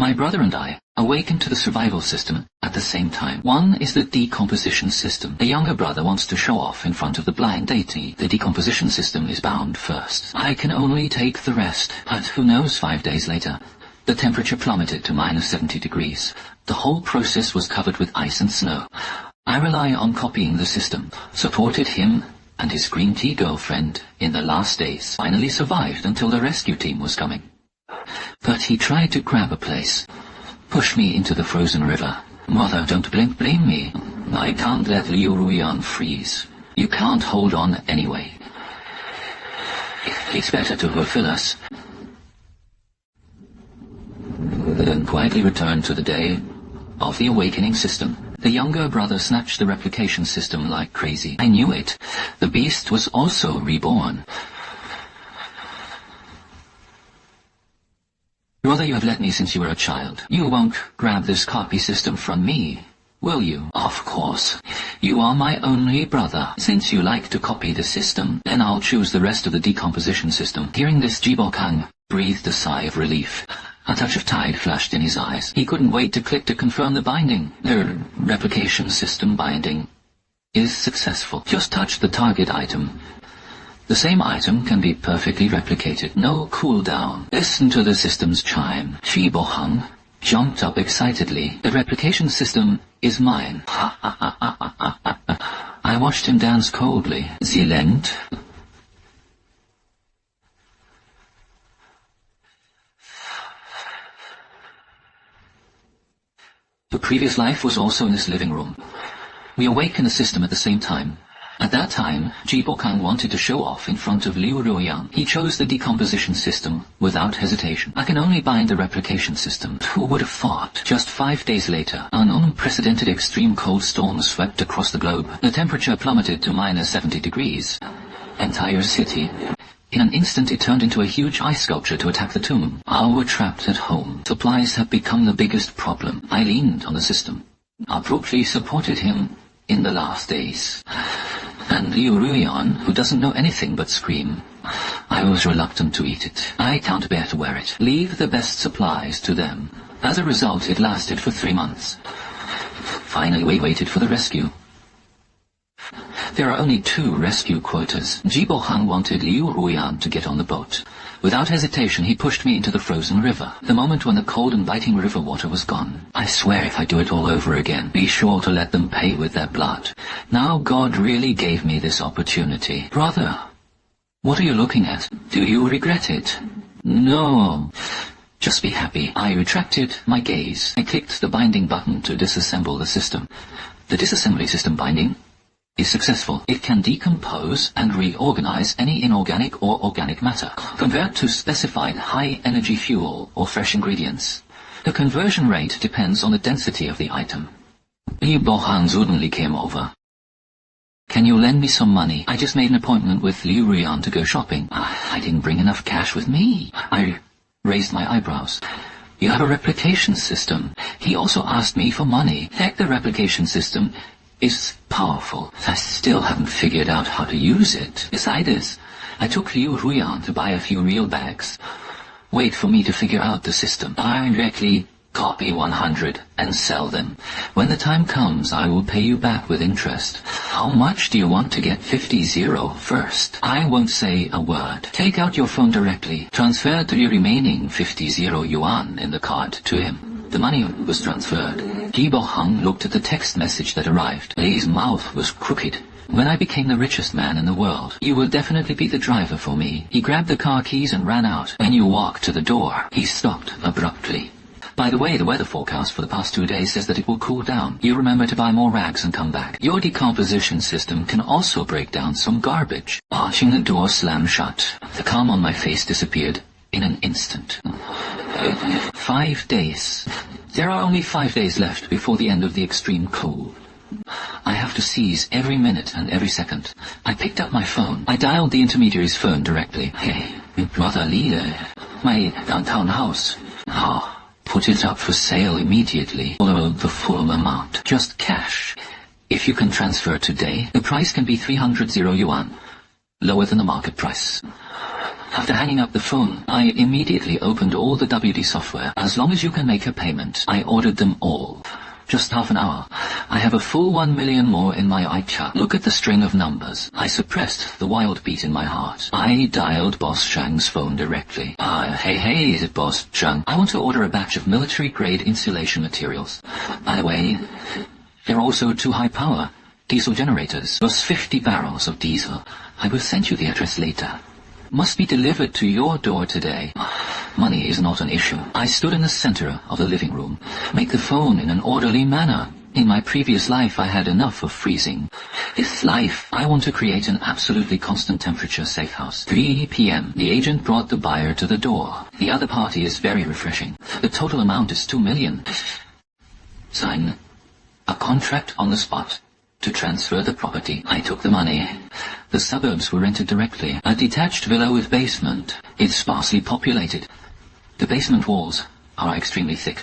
My brother and I awakened to the survival system at the same time. One is the Decomposition System. The younger brother wants to show off in front of the blind deity. The Decomposition System is bound first. I can only take the rest, but who knows, 5 days later, the temperature plummeted to -70 degrees. The whole process was covered with ice and snow. I rely on copying the system, supported him and his green tea girlfriend in the last days, finally survived until the rescue team was coming. But he tried to grab a place, push me into the frozen river. Mother, don't blame me. I can't let Liu Ruian freeze. You can't hold on anyway. It's better to fulfill us. Then quietly returned to the day of the awakening system. The younger brother snatched the replication system like crazy. I knew it. The beast was also reborn. Brother, you have let me since you were a child. You won't grab this copy system from me, will you? Of course. You are my only brother. Since you like to copy the system, then I'll choose the rest of the decomposition system. Hearing this, Jibokang breathed a sigh of relief. A touch of tide flashed in his eyes. He couldn't wait to click to confirm the binding. The replication system binding is successful. Just touch the target item. The same item can be perfectly replicated. No cooldown. Listen to the system's chime. Jibohang jumped up excitedly. The replication system is mine. I watched him dance coldly. Zilent. The previous life was also in this living room. We awaken the system at the same time. At that time, Jibokang wanted to show off in front of Liu Ruoyang. He chose the decomposition system without hesitation. I can only bind the replication system. Who would have thought? Just 5 days later, an unprecedented extreme cold storm swept across the globe. The temperature plummeted to -70 degrees. Entire city. In an instant it turned into a huge ice sculpture to attack the tomb. I were trapped at home. Supplies have become the biggest problem. I leaned on the system. Abruptly supported him in the last days. And Liu Ruian, who doesn't know anything but scream. I was reluctant to eat it. I can't bear to wear it. Leave the best supplies to them. As a result, it lasted for 3 months. Finally, we waited for the rescue. There are only 2 rescue quotas. Jibohang wanted Liu Ruian to get on the boat. Without hesitation, he pushed me into the frozen river. The moment when the cold and biting river water was gone. I swear if I do it all over again, be sure to let them pay with their blood. Now God really gave me this opportunity. Brother, what are you looking at? Do you regret it? No. Just be happy. I retracted my gaze. I clicked the binding button to disassemble the system. The disassembly system binding is successful. It can decompose and reorganize any inorganic or organic matter, convert to specified high-energy fuel or fresh ingredients. The conversion rate depends on the density of the item. Liu Bohan suddenly came over. Can you lend me some money? I just made an appointment with Liu Ruian to go shopping. I didn't bring enough cash with me. I raised my eyebrows. You have a replication system. He also asked me for money. Heck, the replication system is powerful. I still haven't figured out how to use it. Besides this, I took Liu Ruian to buy a few real bags. Wait for me to figure out the system. Directly copy 100 and sell them. When the time comes, I will pay you back with interest. How much do you want to get 50 first? I won't say a word. Take out your phone directly. Transfer the remaining 50 yuan in the card to him. The money was transferred. Jibohang looked at the text message that arrived. His mouth was crooked. When I became the richest man in the world, you will definitely be the driver for me. He grabbed the car keys and ran out. When you walked to the door, he stopped abruptly. By the way, the weather forecast for the past 2 days says that it will cool down. You remember to buy more rags and come back. Your decomposition system can also break down some garbage. Watching the door slam shut, the calm on my face disappeared in an instant. 5 days. There are only 5 days left before the end of the extreme cold. I have to seize every minute and every second. I picked up my phone. I dialed the intermediary's phone directly. Hey, brother leader, my downtown house. Put it up for sale immediately. Or the full amount. Just cash. If you can transfer today, the price can be 300 yuan. Lower than the market price. After hanging up the phone, I immediately opened all the WD software. As long as you can make a payment, I ordered them all. Just half an hour. I have a full 1 million more in my iChat. Look at the string of numbers. I suppressed the wild beat in my heart. I dialed Boss Zhang's phone directly. Hey, is it Boss Zhang? I want to order a batch of military-grade insulation materials. By the way, they're also too high power. Diesel generators. Plus 50 barrels of diesel. I will send you the address later. Must be delivered to your door today. Money is not an issue. I stood in the center of the living room. Make the phone in an orderly manner. In my previous life, I had enough of freezing. This life, I want to create an absolutely constant temperature safe house. 3 p.m. The agent brought the buyer to the door. The other party is very refreshing. The total amount is 2 million. Sign a contract on the spot to transfer the property. I took the money. The suburbs were rented directly. A detached villa with basement. It's sparsely populated. The basement walls are extremely thick.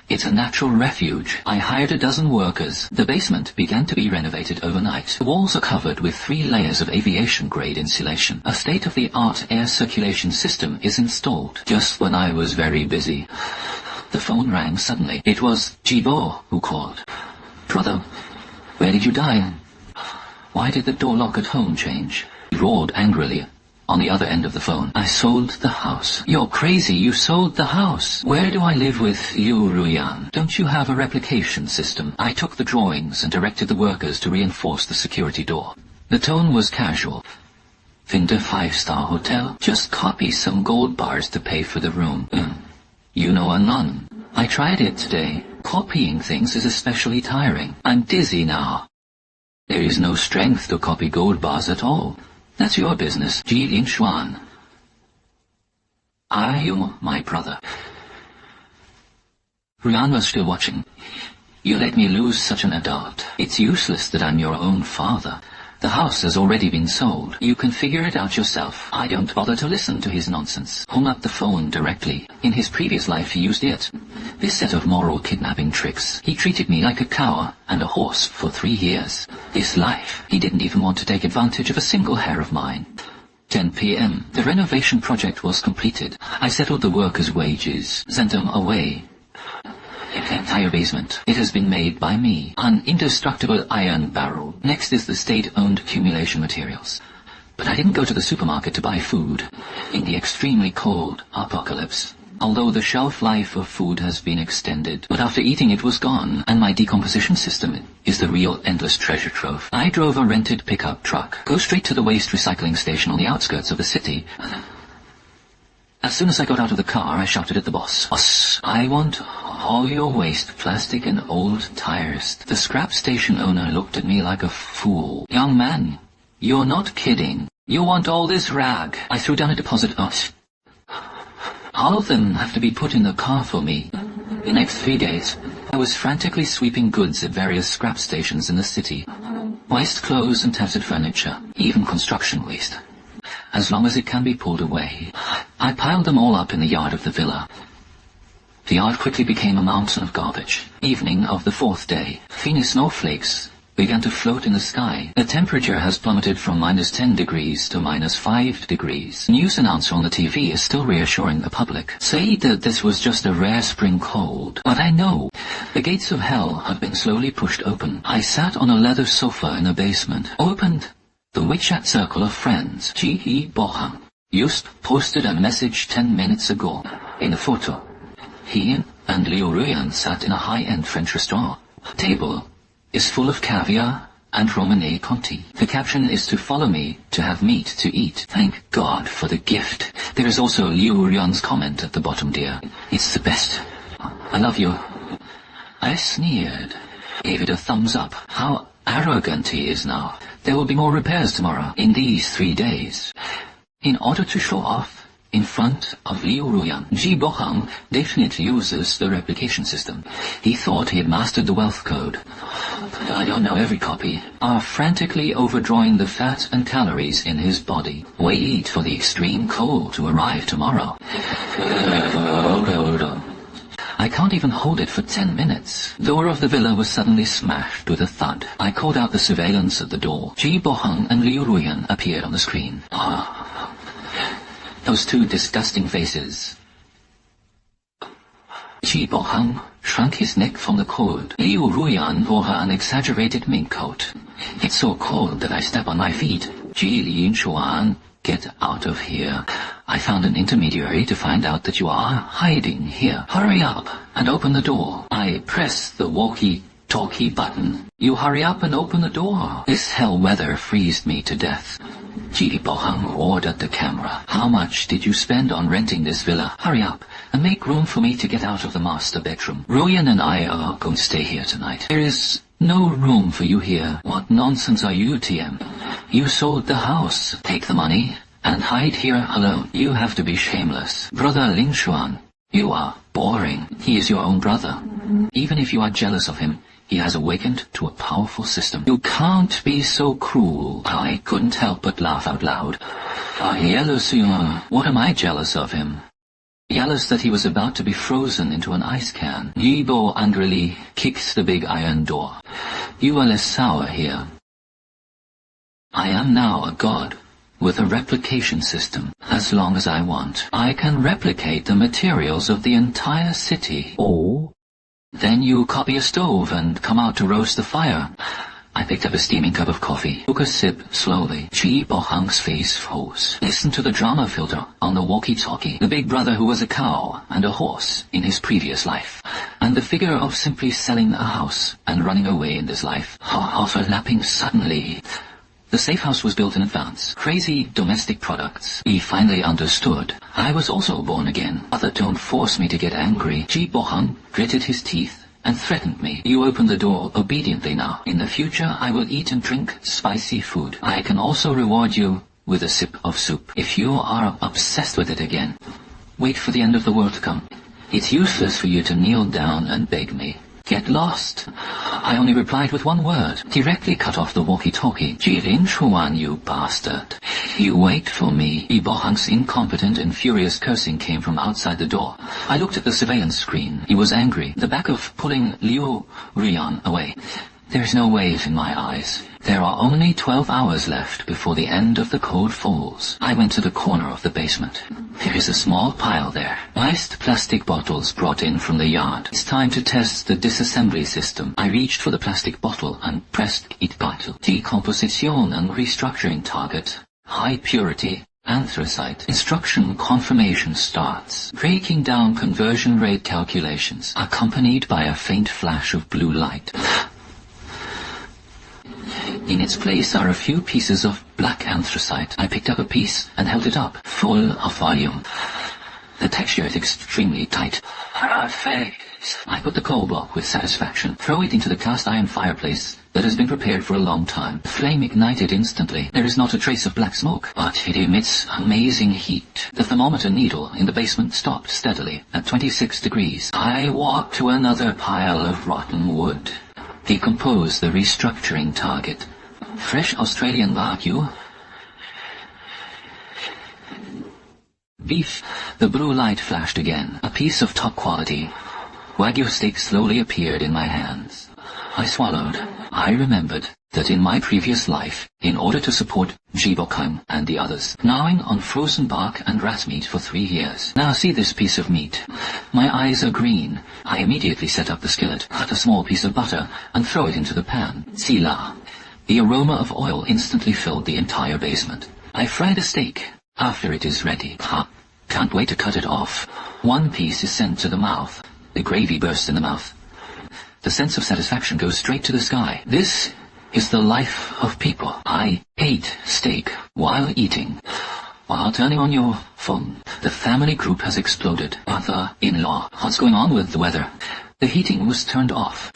It's a natural refuge. I hired a dozen workers. The basement began to be renovated overnight. The walls are covered with 3 layers of aviation-grade insulation. A state-of-the-art air circulation system is installed. Just when I was very busy, the phone rang suddenly. It was Jibo who called. Brother, where did you die? Why did the door lock at home change? He roared angrily on the other end of the phone. I sold the house. You're crazy, you sold the house. Where do I live with Liu Ruyan? Don't you have a replication system? I took the drawings and directed the workers to reinforce the security door. The tone was casual. Find a 5-star hotel. Just copy some gold bars to pay for the room. You know a nun. I tried it today. Copying things is especially tiring. I'm dizzy now. There is no strength to copy gold bars at all. That's your business, Linchuan. Are you my brother? Ruyan was still watching. You let me lose such an adult. It's useless that I'm your own father. The house has already been sold. You can figure it out yourself. I don't bother to listen to his nonsense. Hung up the phone directly. In his previous life he used it. This set of moral kidnapping tricks. He treated me like a cow and a horse for 3 years. This life, he didn't even want to take advantage of a single hair of mine. 10 p.m. The renovation project was completed. I settled the workers' wages, sent them away. The entire basement. It has been made by me. An indestructible iron barrel. Next is the state-owned accumulation materials. But I didn't go to the supermarket to buy food in the extremely cold apocalypse. Although the shelf life of food has been extended, but after eating it was gone, and my decomposition system is the real endless treasure trove. I drove a rented pickup truck. Go straight to the waste recycling station on the outskirts of the city. As soon as I got out of the car, I shouted at the boss. Boss, I want all your waste, plastic and old tires. The scrap station owner looked at me like a fool. Young man, you're not kidding. You want all this rag? I threw down a deposit. All of them have to be put in the car for me. The next 3 days, I was frantically sweeping goods at various scrap stations in the city. Waste clothes and tattered furniture, even construction waste. As long as it can be pulled away. I piled them all up in the yard of the villa. The yard quickly became a mountain of garbage. Evening of the 4th day, tiny snowflakes began to float in the sky. The temperature has plummeted from -10 degrees to -5 degrees. The news announcer on the TV is still reassuring the public. Say that this was just a rare spring cold. But I know. The gates of hell have been slowly pushed open. I sat on a leather sofa in the basement. Opened the WeChat circle of friends. Ji Bohang just posted a message 10 minutes ago. In the photo, he and Liu Ruyan sat in a high-end French restaurant. Table is full of caviar and Romane Conti. The caption is to follow me to have meat to eat. Thank God for the gift. There is also Liu Ruyan's comment at the bottom, dear. It's the best. I love you. I sneered. Gave it a thumbs up. How arrogant he is now. There will be more repairs tomorrow, in these 3 days. In order to show off in front of Liu Ruyan, Ji Bohang definitely uses the replication system. He thought he had mastered the wealth code. I don't know every copy. Are frantically overdrawing the fat and calories in his body. Wait for the extreme cold to arrive tomorrow. I can't even hold it for 10 minutes. The door of the villa was suddenly smashed with a thud. I called out the surveillance at the door. Ji Bohang and Liu Ruyan appeared on the screen. Those two disgusting faces. Ji Bohang shrunk his neck from the cold. Liu Ruyan wore her an exaggerated mink coat. It's so cold that I step on my feet. Ji Linchuan, get out of here. I found an intermediary to find out that you are hiding here. Hurry up and open the door. I press the walkie-talkie button. You hurry up and open the door. This hell weather freezed me to death. Ji Bohang roared at the camera. How much did you spend on renting this villa? Hurry up and make room for me to get out of the master bedroom. Ruyan and I are going to stay here tonight. There is no room for you here. What nonsense are you, TM? You sold the house. Take the money and hide here alone. You have to be shameless. Brother Linchuan, you are boring. He is your own brother. Even if you are jealous of him, he has awakened to a powerful system. You can't be so cruel. I couldn't help but laugh out loud. What am I jealous of him? Jealous that he was about to be frozen into an ice can. Yibo angrily kicked the big iron door. You are less sour here. I am now a god with a replication system. As long as I want, I can replicate the materials of the entire city. Oh? Then you copy a stove and come out to roast the fire. I picked up a steaming cup of coffee, took a sip slowly. Ji Bohang's face froze. Listen to the drama filter on the walkie-talkie. The big brother who was a cow and a horse in his previous life. And the figure of simply selling a house and running away in this life. Overlapping suddenly. The safe house was built in advance. Crazy domestic products. He finally understood. I was also born again. Mother, don't force me to get angry. Ji Bohang gritted his teeth and threatened me. You open the door obediently now. In the future, I will eat and drink spicy food. I can also reward you with a sip of soup. If you are obsessed with it again, wait for the end of the world to come. It's useless for you to kneel down and beg me. Get lost. I only replied with one word, directly cut off the walkie-talkie. Ji Linchuan, you bastard. You wait for me. Ji Bohang's incompetent and furious cursing came from outside the door. I looked at the surveillance screen. He was angry. The back of pulling Liu Ruyan away. There's no wave in my eyes. There are only 12 hours left before the end of the code falls. I went to the corner of the basement. There is a small pile there. Iced plastic bottles brought in from the yard. It's time to test the disassembly system. I reached for the plastic bottle and pressed it vital. Decomposition and restructuring target. High purity. Anthracite. Instruction confirmation starts. Breaking down conversion rate calculations, accompanied by a faint flash of blue light. In its place are a few pieces of black anthracite. I picked up a piece and held it up, full of volume. The texture is extremely tight. I put the coal block with satisfaction. Throw it into the cast iron fireplace that has been prepared for a long time. The flame ignited instantly. There is not a trace of black smoke, but it emits amazing heat. The thermometer needle in the basement stopped steadily at 26 degrees. I walked to another pile of rotten wood. Decompose the restructuring target. Fresh Australian Wagyu. Beef. The blue light flashed again. A piece of top quality. Wagyu steak slowly appeared in my hands. I swallowed. I remembered that in my previous life, in order to support Ji Bohang and the others, gnawing on frozen bark and rat meat for 3 years. Now see this piece of meat. My eyes are green. I immediately set up the skillet, cut a small piece of butter, and throw it into the pan. Sila. The aroma of oil instantly filled the entire basement. I fried a steak. After it is ready. Can't wait to cut it off. One piece is sent to the mouth. The gravy bursts in the mouth. The sense of satisfaction goes straight to the sky. This is the life of people. I ate steak while eating. While turning on your phone, the family group has exploded. Mother-in-law, what's going on with the weather? The heating was turned off.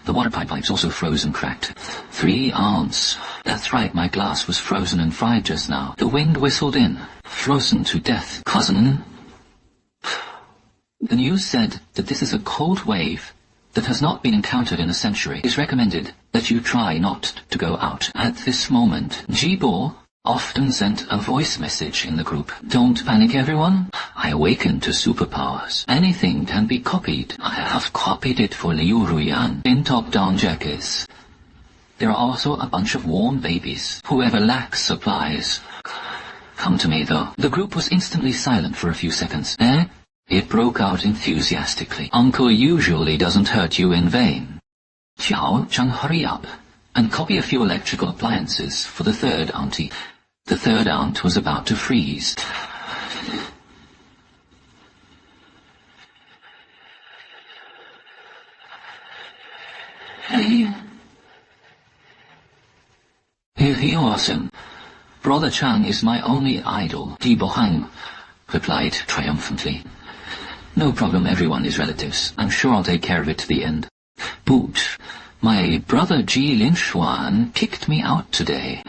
The water pipes also froze and cracked. 3 ounce. That's right, my glass was frozen and fried just now. The wind whistled in. Frozen to death. Cousin. The news said that this is a cold wave that has not been encountered in a century. It is recommended that you try not to go out at this moment. Jibo often sent a voice message in the group. Don't panic, everyone. I awakened to superpowers. Anything can be copied. I have copied it for Liu Ruyan in top-down jackets. There are also a bunch of warm babies. Whoever lacks supplies. Come to me, though. The group was instantly silent for a few seconds. It broke out enthusiastically. Uncle usually doesn't hurt you in vain. Xiao Chang, hurry up and copy a few electrical appliances for the third auntie. The third aunt was about to freeze. You're awesome. Brother Chang is my only idol, Ji Bohang replied triumphantly. No problem, everyone is relatives. I'm sure I'll take care of it to the end. But my brother Ji Linchuan kicked me out today.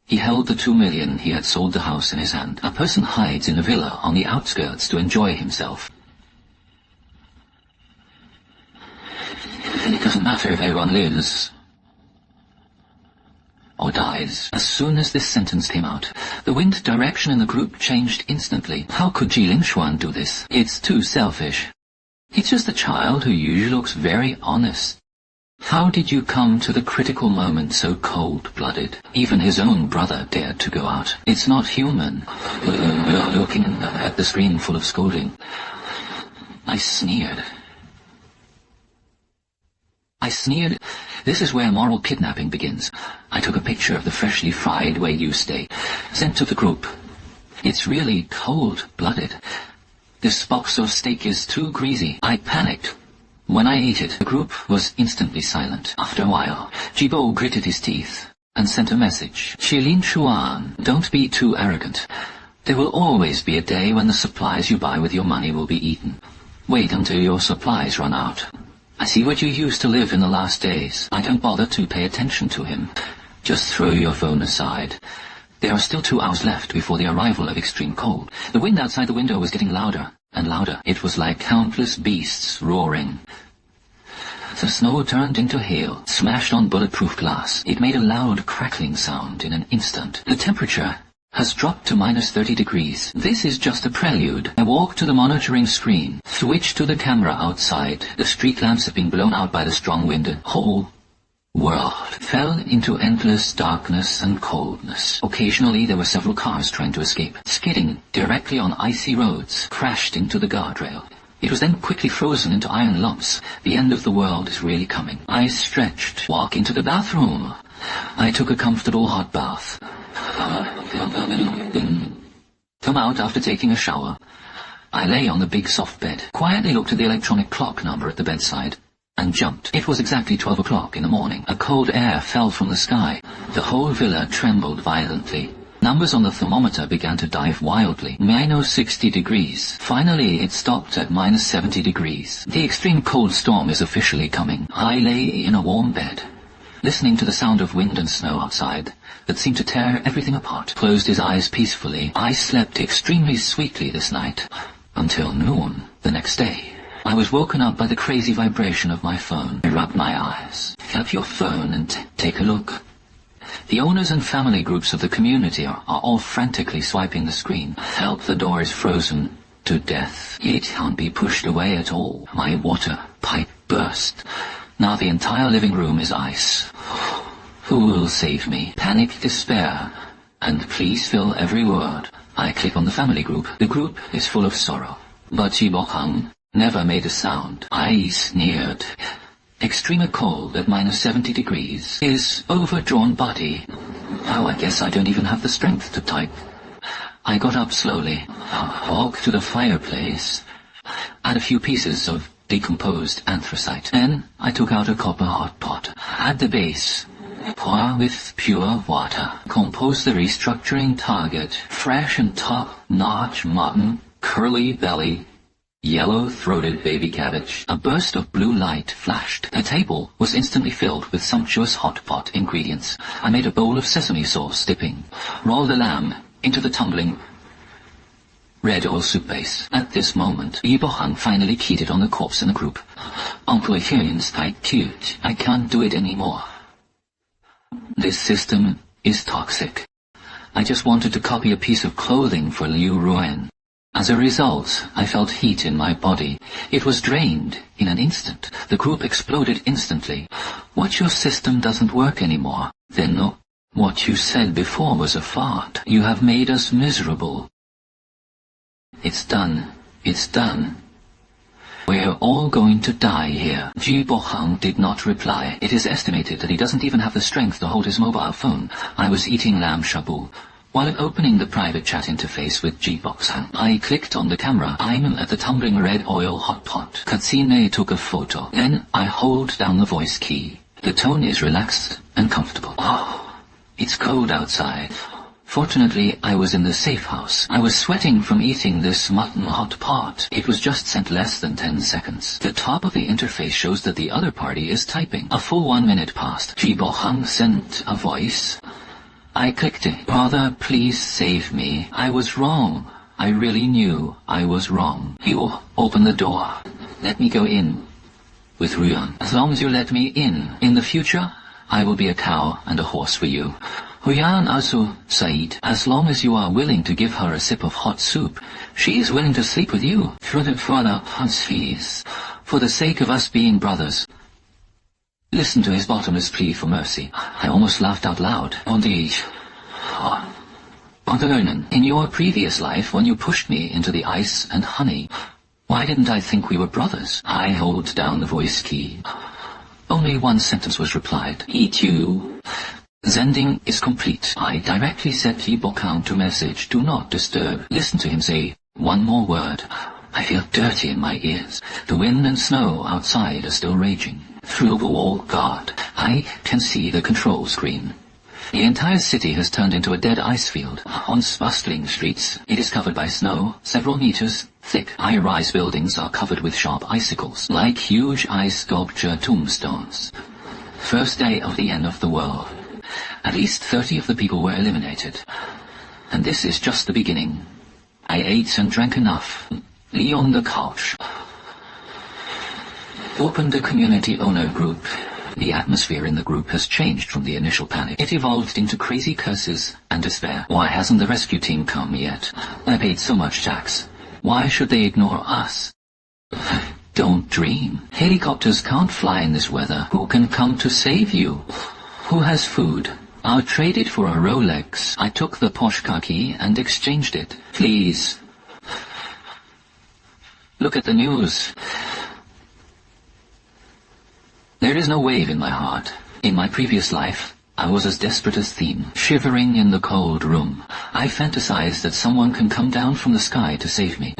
He held the 2 million he had sold the house in his hand. A person hides in a villa on the outskirts to enjoy himself. It doesn't matter if everyone lives or dies. As soon as this sentence came out, the wind direction in the group changed instantly. How could Ji Linchuan do this? It's too selfish. He's just a child who usually looks very honest. How did you come to the critical moment so cold-blooded? Even his own brother dared to go out. It's not human. Looking at the screen full of scolding, I sneered. This is where moral kidnapping begins. I took a picture of the freshly fried Wagyu steak, sent to the group. It's really cold-blooded. This box of steak is too greasy. I panicked. When I ate it, the group was instantly silent. After a while, Jibo gritted his teeth and sent a message. Linchuan, don't be too arrogant. There will always be a day when the supplies you buy with your money will be eaten. Wait until your supplies run out. I see what you used to live in the last days. I don't bother to pay attention to him. Just throw your phone aside. There are still 2 hours left before the arrival of extreme cold. The wind outside the window was getting louder and louder. It was like countless beasts roaring. The snow turned into hail, smashed on bulletproof glass. It made a loud crackling sound in an instant. The temperature has dropped to -30 degrees. This is just a prelude. I walked to the monitoring screen, switched to the camera outside. The street lamps had been blown out by the strong wind. The whole world fell into endless darkness and coldness. Occasionally there were several cars trying to escape. Skidding directly on icy roads, crashed into the guardrail. It was then quickly frozen into iron lumps. The end of the world is really coming. I stretched, walked into the bathroom. I took a comfortable hot bath. Come out after taking a shower. I lay on the big soft bed, quietly looked at the electronic clock number at the bedside, and jumped. It was exactly 12 o'clock in the morning. A cold air fell from the sky. The whole villa trembled violently. Numbers on the thermometer began to dive wildly. -60 degrees. Finally, it stopped at -70 degrees. The extreme cold storm is officially coming. I lay in a warm bed, listening to the sound of wind and snow outside that seemed to tear everything apart. Closed his eyes peacefully. I slept extremely sweetly this night, until noon the next day. I was woken up by the crazy vibration of my phone. I rubbed my eyes. Pick up your phone and take a look. The owners and family groups of the community are all frantically swiping the screen. Help, the door is frozen to death. It can't be pushed away at all. My water pipe burst. Now the entire living room is ice. Who will save me? Panic, despair, and please fill every word. I click on the family group. The group is full of sorrow. But Jibokang never made a sound. I sneered. Extreme cold at -70 degrees. His overdrawn body. Oh, I guess I don't even have the strength to type. I got up slowly, walked to the fireplace, add a few pieces of decomposed anthracite. Then I took out a copper hot pot. At the base, pour with pure water. Compose the restructuring target. Fresh and top-notch mutton, curly belly, yellow-throated baby cabbage. A burst of blue light flashed. The table was instantly filled with sumptuous hot pot ingredients. I made a bowl of sesame sauce dipping. Rolled the lamb into the tumbling red oil soup base. At this moment, Yibohang finally keyed it on the corpse in the group. Uncle Hyun's tight cute. I can't do it anymore. This system is toxic. I just wanted to copy a piece of clothing for Liu Ruan. As a result, I felt heat in my body. It was drained in an instant. The group exploded instantly. What your system doesn't work anymore? Then What you said before was a fart. You have made us miserable. It's done. It's done. We're all going to die here. Ji Bohang did not reply. It is estimated that he doesn't even have the strength to hold his mobile phone. I was eating lamb shabu. While opening the private chat interface with Ji Bohang, I clicked on the camera. I'm at the tumbling red oil hot pot. Katsune took a photo. Then I hold down the voice key. The tone is relaxed and comfortable. Oh, it's cold outside. Fortunately, I was in the safe house. I was sweating from eating this mutton hot pot. It was just sent less than 10 seconds. The top of the interface shows that the other party is typing. A full 1 minute passed. Ji Bohang sent a voice. I clicked it. Father, please save me. I was wrong. I really knew I was wrong. You open the door. Let me go in. With Ruyan. As long as you let me in. In the future, I will be a cow and a horse for you. Huyan also said, as long as you are willing to give her a sip of hot soup, she is willing to sleep with you. For the sake of us being brothers. Listen to his bottomless plea for mercy. I almost laughed out loud. In your previous life, when you pushed me into the ice and honey, why didn't I think we were brothers? I hold down the voice key. Only one sentence was replied. Eat you. Sending is complete. I directly set Ji Bohang to message, do not disturb. Listen to him say one more word. I feel dirty in my ears. The wind and snow outside are still raging. Through the wall guard, I can see the control screen. The entire city has turned into a dead ice field. On bustling streets, it is covered by snow, several meters thick. High-rise buildings are covered with sharp icicles, like huge ice sculpture tombstones. First day of the end of the world. At least 30 of the people were eliminated. And this is just the beginning. I ate and drank enough. Lay on the couch. Opened a community owner group. The atmosphere in the group has changed from the initial panic. It evolved into crazy curses and despair. Why hasn't the rescue team come yet? I paid so much tax. Why should they ignore us? Don't dream. Helicopters can't fly in this weather. Who can come to save you? Who has food? I'll trade it for a Rolex. I took the posh key and exchanged it. Please. Look at the news. There is no wave in my heart. In my previous life, I was as desperate as Theme, shivering in the cold room. I fantasized that someone can come down from the sky to save me.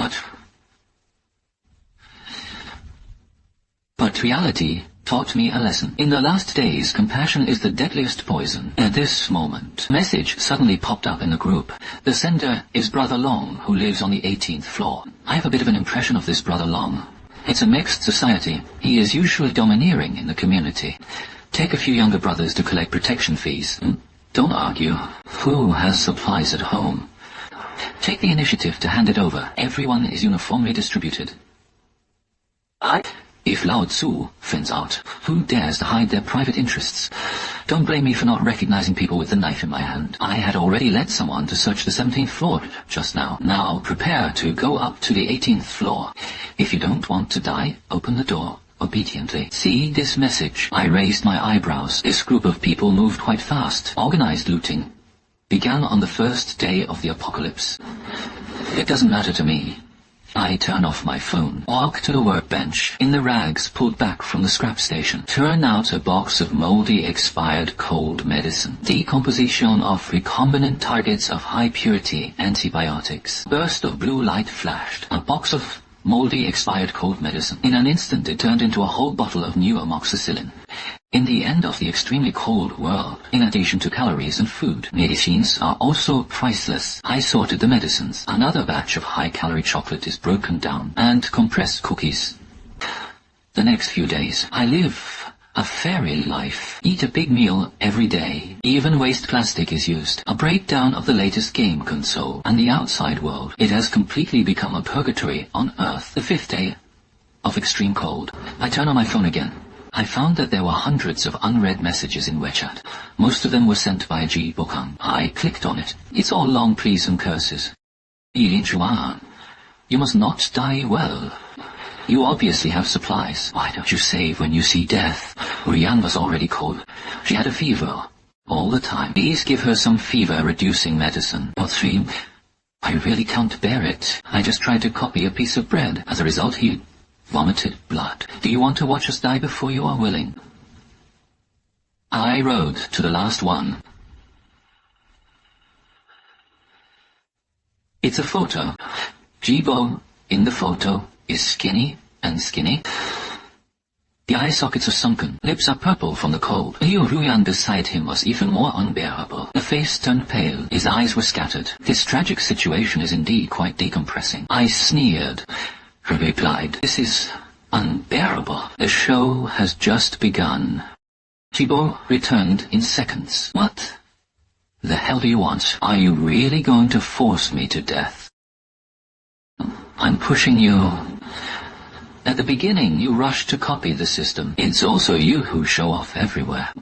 But reality taught me a lesson. In the last days, compassion is the deadliest poison. At this moment, message suddenly popped up in the group. The sender is Brother Long, who lives on the 18th floor. I have a bit of an impression of this Brother Long. It's a mixed society. He is usually domineering in the community. Take a few younger brothers to collect protection fees. Don't argue. Who has supplies at home? Take the initiative to hand it over. Everyone is uniformly distributed. If Lao Tzu finds out, who dares to hide their private interests? Don't blame me for not recognizing people with the knife in my hand. I had already led someone to search the 17th floor just now. Now prepare to go up to the 18th floor. If you don't want to die, open the door obediently. See this message? I raised my eyebrows. This group of people moved quite fast. Organized looting began on the first day of the apocalypse. It doesn't matter to me. I turn off my phone, walk to the workbench, in the rags pulled back from the scrap station, turn out a box of moldy expired cold medicine, decomposition of recombinant targets of high purity antibiotics. Burst of blue light flashed, a box of moldy expired cold medicine. In an instant it turned into a whole bottle of new amoxicillin. In the end of the extremely cold world, in addition to calories and food, medicines are also priceless. I sorted the medicines. Another batch of high-calorie chocolate is broken down, and compressed cookies. The next few days, I live a fairy life. Eat a big meal every day. Even waste plastic is used. A breakdown of the latest game console and the outside world. It has completely become a purgatory on Earth. The 5th day of extreme cold. I turn on my phone again. I found that there were hundreds of unread messages in WeChat. Most of them were sent by Ji Bohang. I clicked on it. It's all long pleas and curses. Linchuan, you must not die well. You obviously have supplies. Why don't you save when you see death? Rian was already cold. She had a fever. all the time. Please give her some fever-reducing medicine. Or 3. I really can't bear it. I just tried to copy a piece of bread. As a result, he vomited blood. Do you want to watch us die before you are willing? I rode to the last one. It's a photo. Jibo, in the photo, is skinny and skinny. The eye sockets are sunken, lips are purple from the cold. Liu Ruyan beside him was even more unbearable. The face turned pale, his eyes were scattered. This tragic situation is indeed quite decompressing. I sneered. He replied, "This is unbearable. The show has just begun." Jibo returned in seconds. "What the hell do you want? Are you really going to force me to death?" "I'm pushing you. At the beginning, you rushed to copy the system. It's also you who show off everywhere.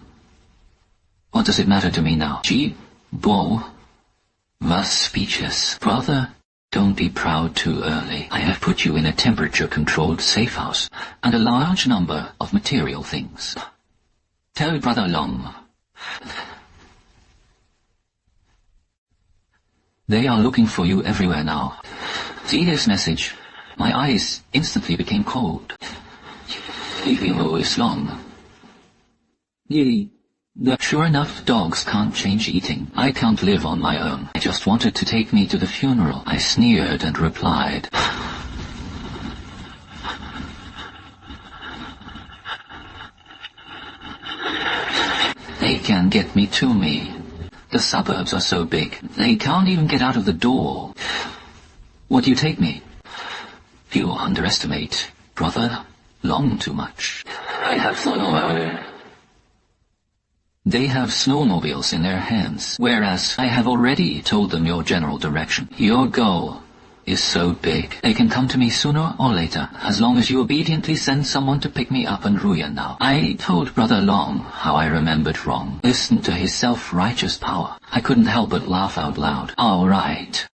What does it matter to me now?" Jibo was speechless. "Brother, don't be proud too early. I have put you in a temperature-controlled safe house, and a large number of material things. Tell Brother Long. They are looking for you everywhere now. See this message?" My eyes instantly became cold. "Who is Long?" Sure enough, dogs can't change eating. I can't live on my own. I just wanted to take me to the funeral. I sneered and replied, "They can get me to me. The suburbs are so big. They can't even get out of the door. Would you take me?" "You underestimate Brother Long too much. I have They have snowmobiles in their hands, whereas I have already told them your general direction. Your goal is so big. They can come to me sooner or later, as long as you obediently send someone to pick me up and Ruyan now." I told Brother Long how I remembered wrong. Listen to his self-righteous power. I couldn't help but laugh out loud. "All right.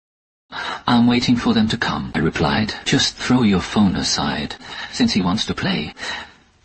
I'm waiting for them to come," I replied. "Just throw your phone aside. Since he wants to play,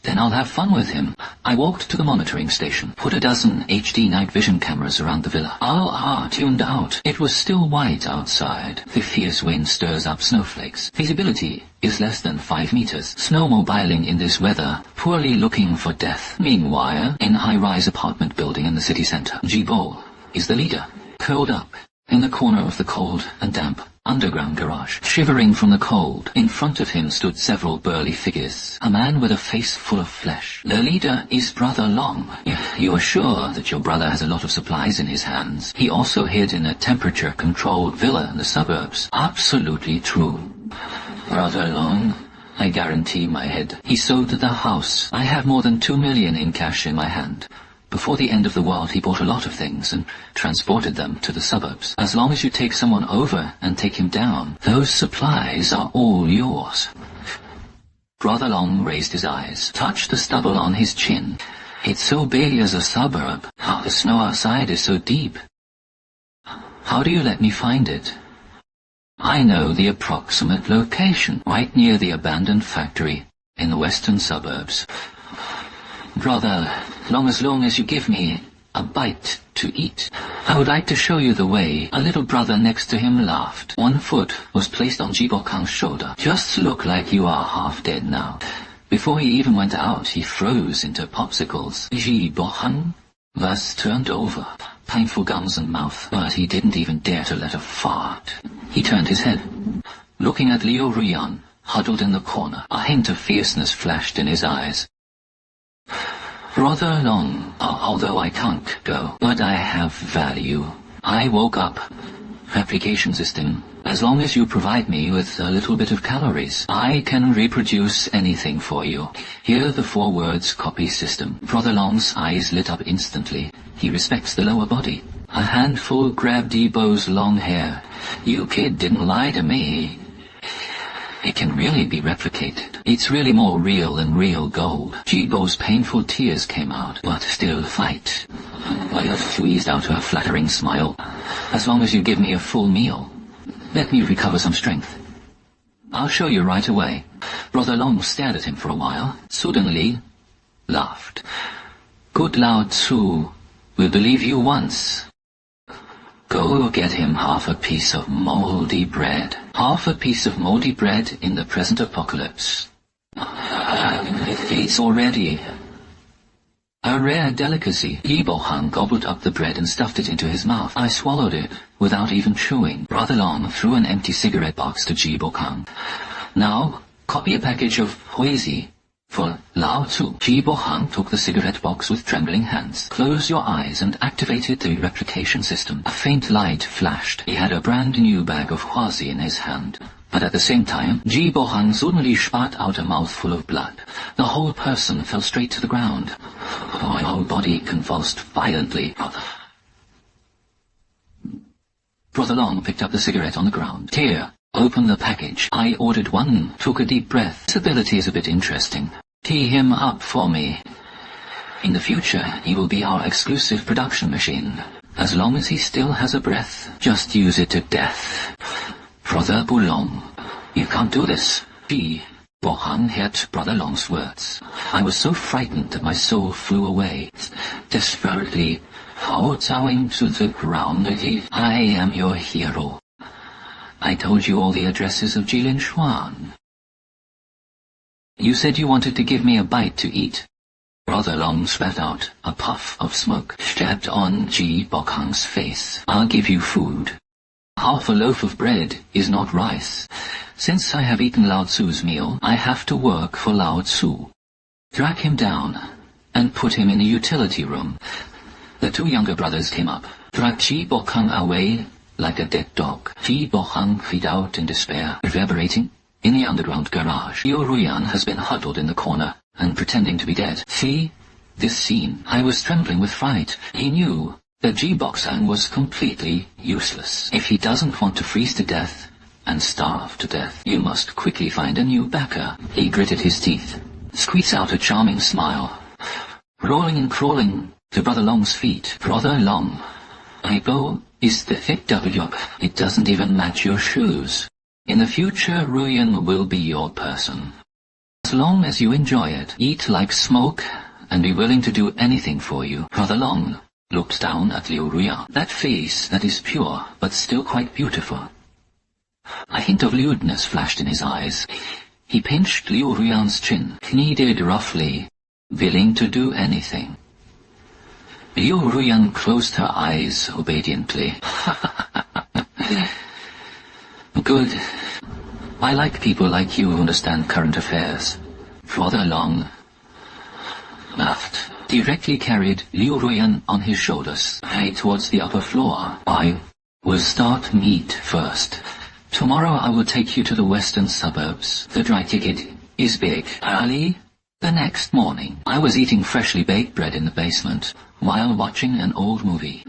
then I'll have fun with him." I walked to the monitoring station, put a dozen HD night vision cameras around the villa. All are tuned out. It was still white outside. The fierce wind stirs up snowflakes. Visibility is less than 5 meters. Snowmobiling in this weather, poorly looking for death. Meanwhile, in a high-rise apartment building in the city center, Jibo is the leader, curled up in the corner of the cold and damp underground garage. Shivering from the cold, in front of him stood several burly figures. A man with a face full of flesh. The leader is Brother Long. You are sure that your brother has a lot of supplies in his hands. He also hid in a temperature-controlled villa in the suburbs. Absolutely true. Brother Long, I guarantee my head. He sold the house. I have more than 2 million in cash in my hand. Before the end of the world, he bought a lot of things and transported them to the suburbs. As long as you take someone over and take him down, those supplies are all yours." Brother Long raised his eyes, touched the stubble on his chin. "It's so big as a suburb. The snow outside is so deep. How do you let me find it?" "I know the approximate location, right near the abandoned factory in the western suburbs. Brother, as long as you give me a bite to eat, I would like to show you the way." A little brother next to him laughed. One foot was placed on Jibo Kang's shoulder. "Just look like you are half dead now." Before he even went out, he froze into popsicles. Jibo Kang was turned over, painful gums and mouth, but he didn't even dare to let a fart. He turned his head, looking at Liu Ruyan, huddled in the corner. A hint of fierceness flashed in his eyes. "Brother Long, although I can't go, but I have value. I woke up. Replication System. As long as you provide me with a little bit of calories, I can reproduce anything for you. Hear the 4 words copy system." Brother Long's eyes lit up instantly. He respects the lower body. A handful grabbed Jibo's long hair. "You kid didn't lie to me. It can really be replicated. It's really more real than real gold." Jibo's painful tears came out. "But still fight." Violet squeezed out her flattering smile. "As long as you give me a full meal. Let me recover some strength. I'll show you right away." Brother Long stared at him for a while, suddenly laughed. "Good Lao Tzu will believe you once. Go get him half a piece of moldy bread. Half a piece of moldy bread in the present apocalypse. It's already a rare delicacy. Ji Bohang gobbled up the bread and stuffed it into his mouth. I swallowed it without even chewing. Brother Long threw an empty cigarette box to Ji Bohang. Now, copy a package of Huizi for Lao Tzu. Ji Bohang took the cigarette box with trembling hands. Close your eyes and activated the replication system. A faint light flashed. He had a brand new bag of Huizi in his hand. But at the same time, Ji Bohang suddenly spat out a mouthful of blood. The whole person fell straight to the ground. My whole body convulsed violently. Brother Long picked up the cigarette on the ground. Here, open the package. I ordered one, took a deep breath. This ability is a bit interesting. Tee him up for me. In the future, he will be our exclusive production machine. As long as he still has a breath, just use it to death. Brother Bulong, you can't do this. Ji Bohang heard Brother Long's words. I was so frightened that my soul flew away. Desperately, kowtowing to the ground, I am your hero. I told you all the addresses of Linchuan. You said you wanted to give me a bite to eat. Brother Long spat out a puff of smoke, jabbed on Ji Bohang's face. I'll give you food. Half a loaf of bread is not rice. Since I have eaten Lao Tzu's meal, I have to work for Lao Tzu. Drag him down and put him in a utility room. The two younger brothers came up. Drag Ji Bohang away like a dead dog. Ji Bohang feet out in despair, reverberating in the underground garage. Liu Ruyan has been huddled in the corner and pretending to be dead. See this scene. I was trembling with fright. He knew that Ji Bohang was completely useless. If he doesn't want to freeze to death and starve to death, you must quickly find a new backer. He gritted his teeth, squeezed out a charming smile, rolling and crawling to Brother Long's feet. Brother Long, my bow is the thick W. It doesn't even match your shoes. In the future, Ruyan will be your person. As long as you enjoy it, eat like smoke, and be willing to do anything for you. Brother Long looked down at Liu Ruyan. That face that is pure, but still quite beautiful. A hint of lewdness flashed in his eyes. He pinched Liu Ruyan's chin, kneaded roughly, willing to do anything. Liu Ruyan closed her eyes obediently. Good. I like people like you who understand current affairs. Brother Long laughed. Directly carried Liu Ruyan on his shoulders, right towards the upper floor. I will start meat first. Tomorrow I will take you to the western suburbs. The dry ticket is big. Early the next morning, I was eating freshly baked bread in the basement while watching an old movie.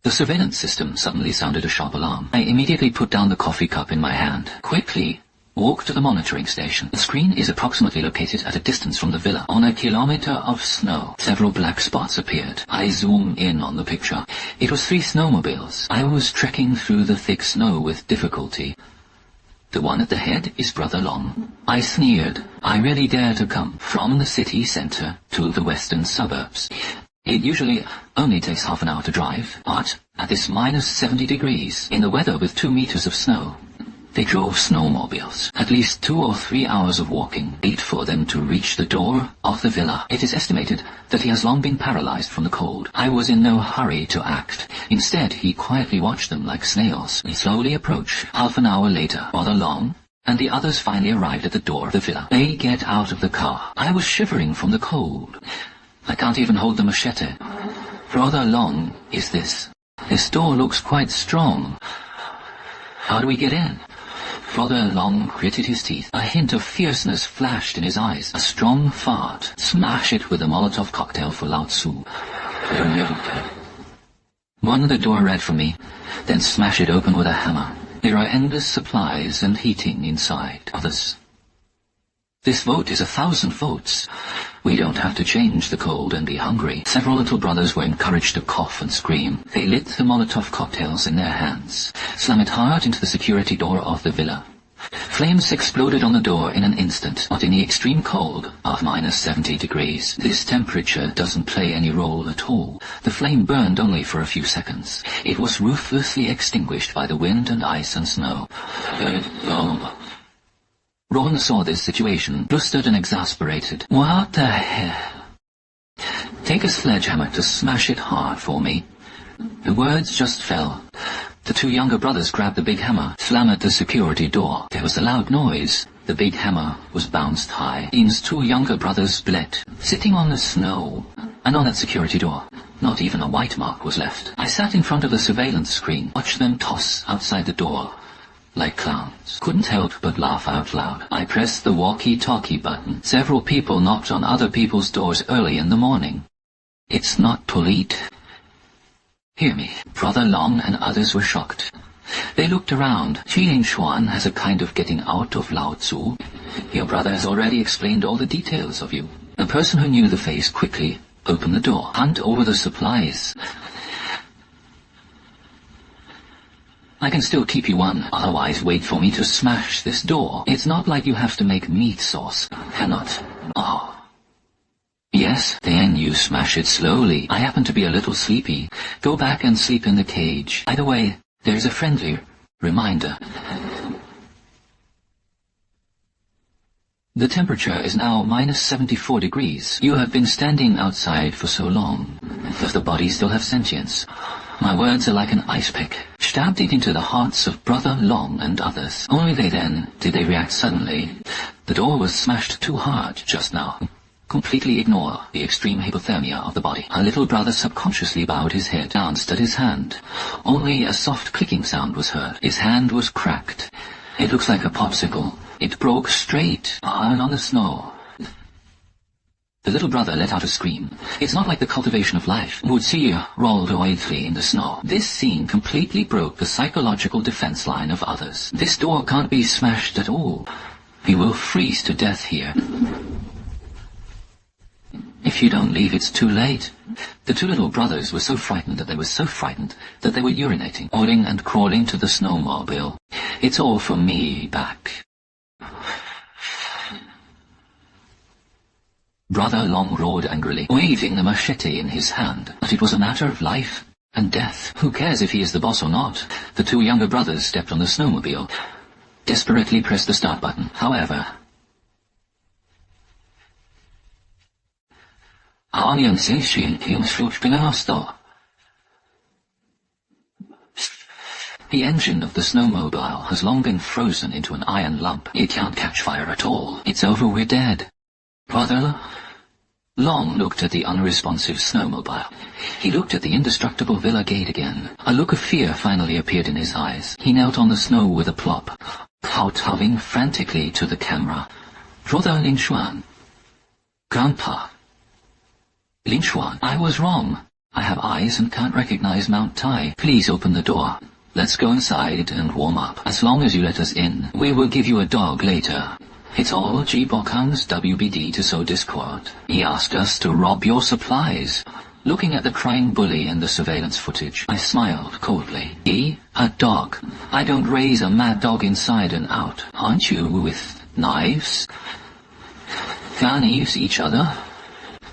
The surveillance system suddenly sounded a sharp alarm. I immediately put down the coffee cup in my hand. Quickly walk to the monitoring station. The screen is approximately located at a distance from the villa. On a kilometer of snow, several black spots appeared. I zoom in on the picture. It was 3 snowmobiles. I was trekking through the thick snow with difficulty. The one at the head is Brother Long. I sneered. I really dare to come from the city center to the western suburbs. It usually only takes half an hour to drive, but at this minus 70 degrees, in the weather with 2 meters of snow, they drove snowmobiles. At least 2 or 3 hours of walking wait for them to reach the door of the villa. It is estimated that he has long been paralyzed from the cold. I was in no hurry to act. Instead, he quietly watched them like snails. They slowly approach. Half an hour later, Brother Long and the others finally arrived at the door of the villa. They get out of the car. I was shivering from the cold. I can't even hold the machete. Brother Long is this. This door looks quite strong. How do we get in? Brother Long gritted his teeth. A hint of fierceness flashed in his eyes. A strong fart. Smash it with a Molotov cocktail for Lao Tzu. One the door red for me, then smash it open with a hammer. There are endless supplies and heating inside. Others. This vote is 1,000 votes. We don't have to change the cold and be hungry. Several little brothers were encouraged to cough and scream. They lit the Molotov cocktails in their hands, slam it hard into the security door of the villa. Flames exploded on the door in an instant, not in the extreme cold of -70 degrees. This temperature doesn't play any role at all. The flame burned only for a few seconds. It was ruthlessly extinguished by the wind and ice and snow. Ron saw this situation, flustered and exasperated. What the hell? Take a sledgehammer to smash it hard for me. The words just fell. The two younger brothers grabbed the big hammer, slammed the security door. There was a loud noise. The big hammer was bounced high. Dean's two younger brothers bled, sitting on the snow, and on that security door. Not even a white mark was left. I sat in front of the surveillance screen, watched them toss outside the door like clowns. Couldn't help but laugh out loud. I pressed the walkie-talkie button. Several people knocked on other people's doors early in the morning. It's not polite. Hear me. Brother Long and others were shocked. They looked around. Linchuan has a kind of getting out of Lao Tzu. Your brother has already explained all the details of you. The person who knew the face quickly opened the door. Hunt over the supplies. I can still keep you one, otherwise wait for me to smash this door. It's not like you have to make meat sauce. Cannot. Oh. Yes, then you smash it slowly. I happen to be a little sleepy. Go back and sleep in the cage. Either way, there's a friendly reminder. The temperature is now -74 degrees. You have been standing outside for so long. Does the body still have sentience? My words are like an ice pick. Stabbed it into the hearts of Brother Long and others. Only then did they react suddenly. The door was smashed too hard just now. Completely ignore the extreme hypothermia of the body. Our little brother subconsciously bowed his head, glanced at his hand. Only a soft clicking sound was heard. His hand was cracked. It looks like a popsicle. It broke straight, hard on the snow. The little brother let out a scream. It's not like the cultivation of life would see rolled widely in the snow. This scene completely broke the psychological defense line of others. This door can't be smashed at all. We will freeze to death here. If you don't leave, it's too late. The two little brothers were so frightened that they were urinating, oiling and crawling to the snowmobile. It's all for me back. Brother Long roared angrily, waving the machete in his hand. But it was a matter of life and death. Who cares if he is the boss or not? The two younger brothers stepped on the snowmobile, desperately pressed the start button. However, the engine of the snowmobile has long been frozen into an iron lump. It can't catch fire at all. It's over, we're dead. Brother Long looked at the unresponsive snowmobile. He looked at the indestructible villa gate again. A look of fear finally appeared in his eyes. He knelt on the snow with a plop, kowtowing frantically to the camera. Brother Linchuan. Grandpa. Linchuan, I was wrong. I have eyes and can't recognize Mount Tai. Please open the door. Let's go inside and warm up. As long as you let us in, we will give you a dog later. It's all G-Bokang's WBD to sow discord. He asked us to rob your supplies. Looking at the crying bully in the surveillance footage, I smiled coldly. He? A dog. I don't raise a mad dog inside and out. Aren't you with knives? Can't use each other?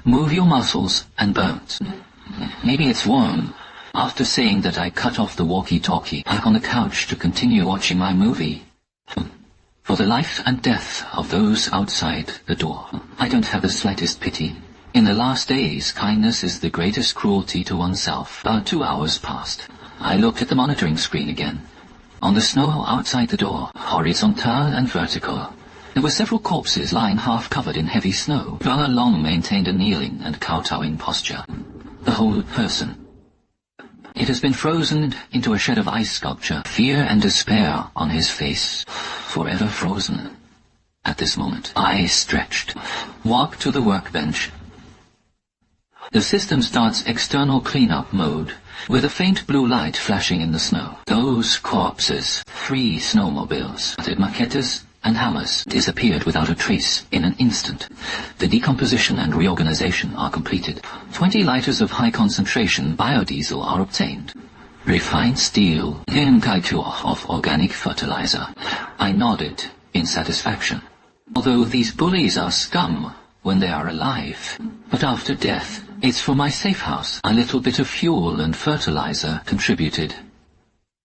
Move your muscles and bones. Maybe it's warm. After saying that, I cut off the walkie-talkie, back on the couch to continue watching my movie. For the life and death of those outside the door, I don't have the slightest pity. In the last days, kindness is the greatest cruelty to oneself. About 2 hours passed. I looked at the monitoring screen again. On the snow outside the door, horizontal and vertical, there were several corpses lying half-covered in heavy snow. Brother Long maintained a kneeling and kowtowing posture. The whole person. It has been frozen into a shed of ice sculpture. Fear and despair on his face. Forever frozen. At this moment, I stretched. Walked to the workbench. The system starts external cleanup mode, with a faint blue light flashing in the snow. Those corpses, 3 snowmobiles, machetes, and hammers disappeared without a trace in an instant. The decomposition and reorganization are completed. 20 liters of high-concentration biodiesel are obtained. refined steel, of organic fertilizer. I nodded in satisfaction. Although these bullies are scum when they are alive, but after death, it's for my safe house. A little bit of fuel and fertilizer contributed.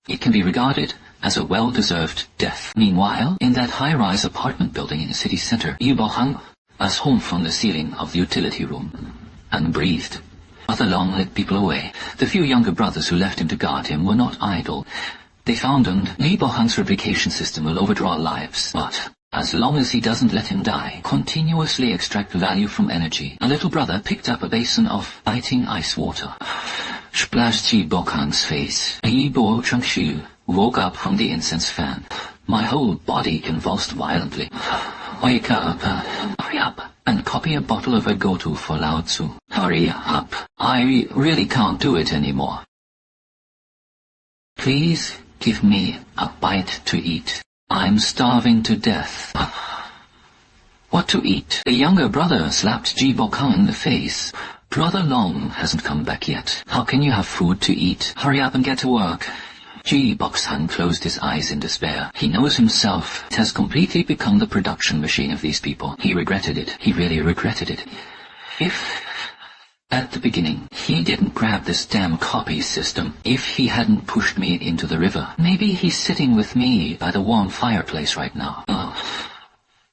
It can be regarded as a well-deserved death. Meanwhile, in that high-rise apartment building in the city center, Yibo hung as home from the ceiling of the utility room and breathed. Brother Long led people away. The few younger brothers who left him to guard him were not idle. They found Yibo Hang's replication system will overdraw lives, but as long as he doesn't let him die, continuously extract value from energy. A little brother picked up a basin of biting ice water, splashed Yibo Hang's face. Yibo Changshu woke up from the incense fan. My whole body convulsed violently. Wake up, hurry up, and copy a bottle of Agotu for Lao Tzu. Hurry up, I really can't do it anymore. Please give me a bite to eat. I'm starving to death. What to eat? The younger brother slapped Yibo Hang in the face. Brother Long hasn't come back yet. How can you have food to eat? Hurry up and get to work. Yibo Hang closed his eyes in despair. He knows himself. It has completely become the production machine of these people. He regretted it. He really regretted it. If, at the beginning, he didn't grab this damn copy system, if he hadn't pushed me into the river, maybe he's sitting with me by the warm fireplace right now.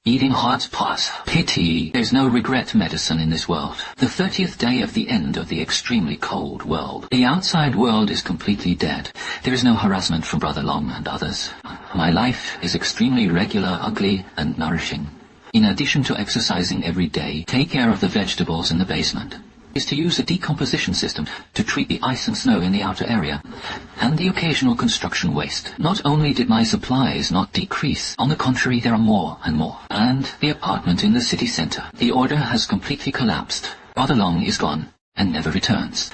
Eating hot pot. Pity. There's no regret medicine in this world. The 30th day of the end of the extremely cold world. The outside world is completely dead. There is no harassment from Brother Long and others. My life is extremely regular, ugly, and nourishing. In addition to exercising every day, take care of the vegetables in the basement, is to use a decomposition system to treat the ice and snow in the outer area, and the occasional construction waste. Not only did my supplies not decrease, on the contrary there are more and more. And the apartment in the city center. The order has completely collapsed. Brother Long is gone, and never returns.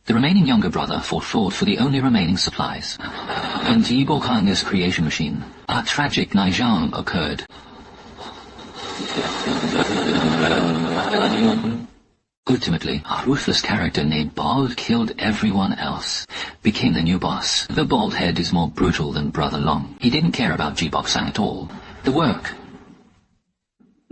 The remaining younger brother fought for the only remaining supplies. And Yibo Hang's creation machine, a tragic Naijang occurred. Ultimately, a ruthless character named Bald killed everyone else, became the new boss. The bald head is more brutal than Brother Long. He didn't care about Yibo Hang at all. The work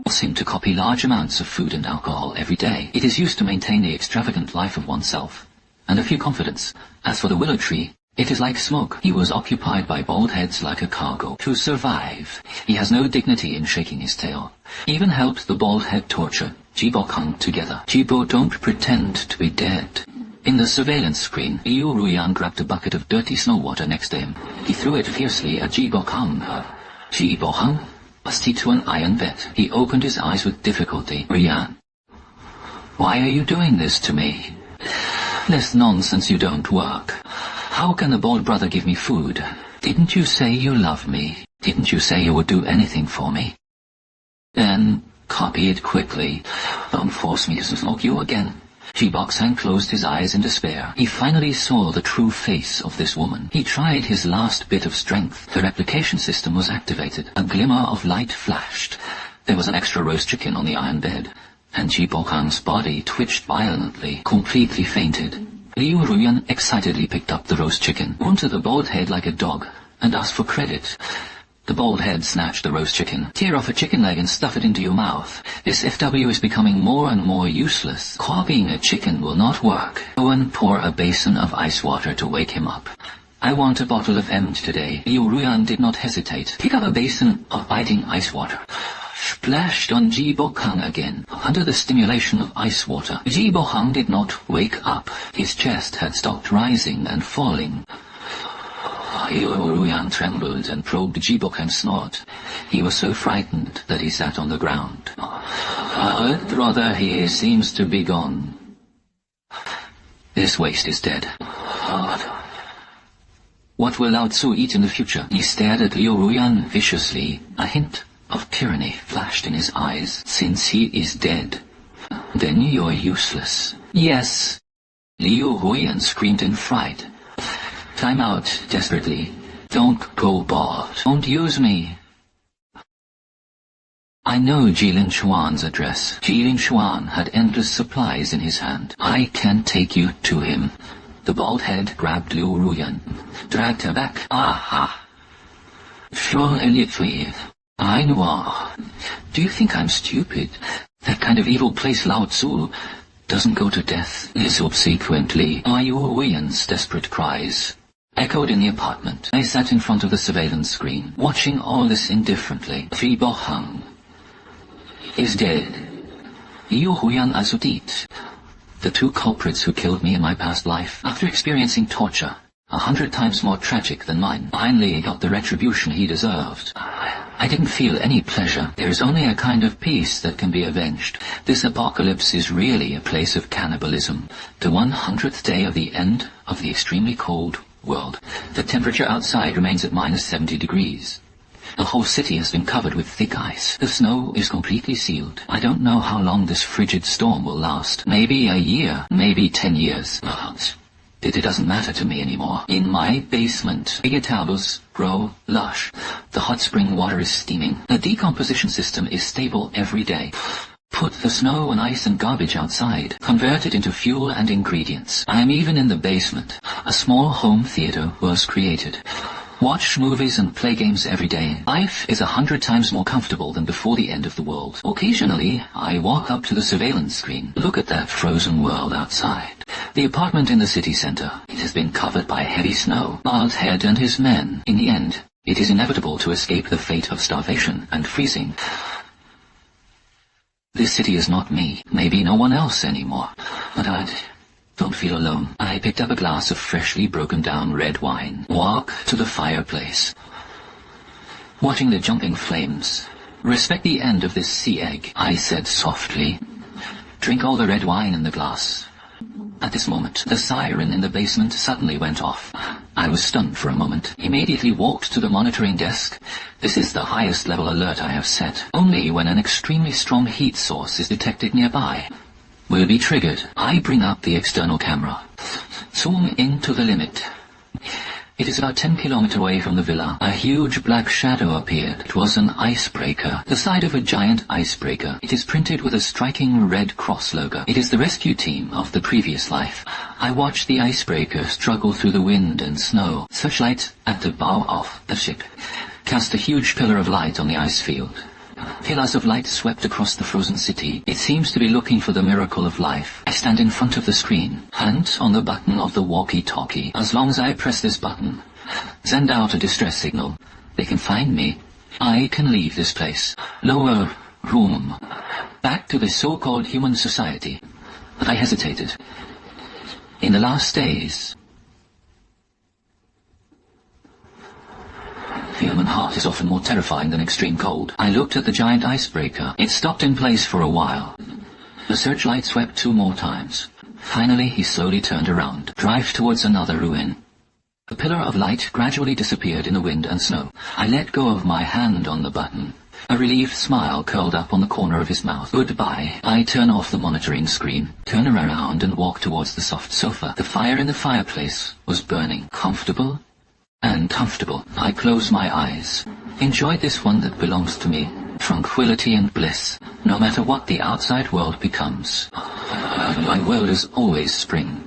forced him to copy large amounts of food and alcohol every day. It is used to maintain the extravagant life of oneself, and a few confidence. As for the willow tree, it is like smoke. He was occupied by bald heads like a cargo. To survive, he has no dignity in shaking his tail. Even helped the bald head torture Yibo Hang together. Yibo, don't pretend to be dead. In the surveillance screen, Liu Ruyan grabbed a bucket of dirty snow water next to him. He threw it fiercely at Yibo Hang. Yibo Hang busted to an iron bed. He opened his eyes with difficulty. Ruyan, why are you doing this to me? Less nonsense, you don't work. How can the bald brother give me food? Didn't you say you love me? Didn't you say you would do anything for me? Then copy it quickly. Don't force me to smoke you again. Yibo Hang closed his eyes in despair. He finally saw the true face of this woman. He tried his last bit of strength. The replication system was activated. A glimmer of light flashed. There was an extra roast chicken on the iron bed, and Yibo Hang's body twitched violently, completely fainted. Liu Ruyan excitedly picked up the roast chicken, wanted the bald head like a dog, and asked for credit. The bald head snatched the roast chicken. Tear off a chicken leg and stuff it into your mouth. This FW is becoming more and more useless. Copying a chicken will not work. Go and pour a basin of ice water to wake him up. I want a bottle of M today. Liu Ruyan did not hesitate. Pick up a basin of biting ice water. Splashed on Yibo Hang again. Under the stimulation of ice water, Yibo Hang did not wake up. His chest had stopped rising and falling. Liu Ruyan trembled and probed Yibo Hang's snort. He was so frightened that he sat on the ground. But rather he seems to be gone. This waste is dead. What will Lao Tzu eat in the future? He stared at Liu Ruyan viciously. A hint of tyranny flashed in his eyes. Since he is dead, then you're useless. Yes. Liu Ruyan screamed in fright. Time out, desperately. Don't go bald. Don't use me. I know Linchuan's address. Linchuan had endless supplies in his hand. I can take you to him. The bald head grabbed Liu Ruyan, dragged her back. Aha! Surely, I know. Do you think I'm stupid? That kind of evil place, Lao Tzu, doesn't go to death. Subsequently, Liu Ruyan's desperate cries echoed in the apartment. I sat in front of the surveillance screen, watching all this indifferently. Fi Bohang is dead. Liu Ruyan Azudit, the two culprits who killed me in my past life, after experiencing torture 100 times more tragic than mine, finally got the retribution he deserved. I didn't feel any pleasure. There is only a kind of peace that can be avenged. This apocalypse is really a place of cannibalism. The 100th day of the end of the extremely cold world. The temperature outside remains at -70 degrees. The whole city has been covered with thick ice. The snow is completely sealed. I don't know how long this frigid storm will last. Maybe a year, maybe 10 years. It doesn't matter to me anymore. In my basement, vegetables grow lush. The hot spring water is steaming. The decomposition system is stable every day. Put the snow and ice and garbage outside. Convert it into fuel and ingredients. I am even in the basement. A small home theater was created. Watch movies and play games every day. Life is 100 times more comfortable than before the end of the world. Occasionally, I walk up to the surveillance screen. Look at that frozen world outside. The apartment in the city center. It has been covered by heavy snow. Baldhead and his men. In the end, it is inevitable to escape the fate of starvation and freezing. This city is not me. Maybe no one else anymore. But I don't feel alone. I picked up a glass of freshly broken down red wine. Walk to the fireplace. Watching the jumping flames. Respect the end of this sea egg, I said softly. Drink all the red wine in the glass. At this moment, the siren in the basement suddenly went off. I was stunned for a moment. Immediately walked to the monitoring desk. This is the highest level alert I have set. Only when an extremely strong heat source is detected nearby will be triggered. I bring up the external camera. Zoom in to the limit. It is about 10 kilometers away from the villa. A huge black shadow appeared. It was an icebreaker, the side of a giant icebreaker. It is printed with a striking red cross logo. It is the rescue team of the previous life. I watched the icebreaker struggle through the wind and snow. Searchlight at the bow of the ship cast a huge pillar of light on the ice field. Pillars of light swept across the frozen city. It seems to be looking for the miracle of life. I stand in front of the screen, hand on the button of the walkie-talkie. As long as I press this button, send out a distress signal, they can find me. I can leave this place. Lower room. Back to the so-called human society. But I hesitated. In the last days, the human heart is often more terrifying than extreme cold. I looked at the giant icebreaker. It stopped in place for a while. The searchlight swept 2 more times. Finally, he slowly turned around, drive towards another ruin. The pillar of light gradually disappeared in the wind and snow. I let go of my hand on the button. A relieved smile curled up on the corner of his mouth. Goodbye. I turn off the monitoring screen, turn around and walk towards the soft sofa. The fire in the fireplace was burning. Comfortable and comfortable. I close my eyes. Enjoy this one that belongs to me. Tranquility and bliss. No matter what the outside world becomes. My world is always spring.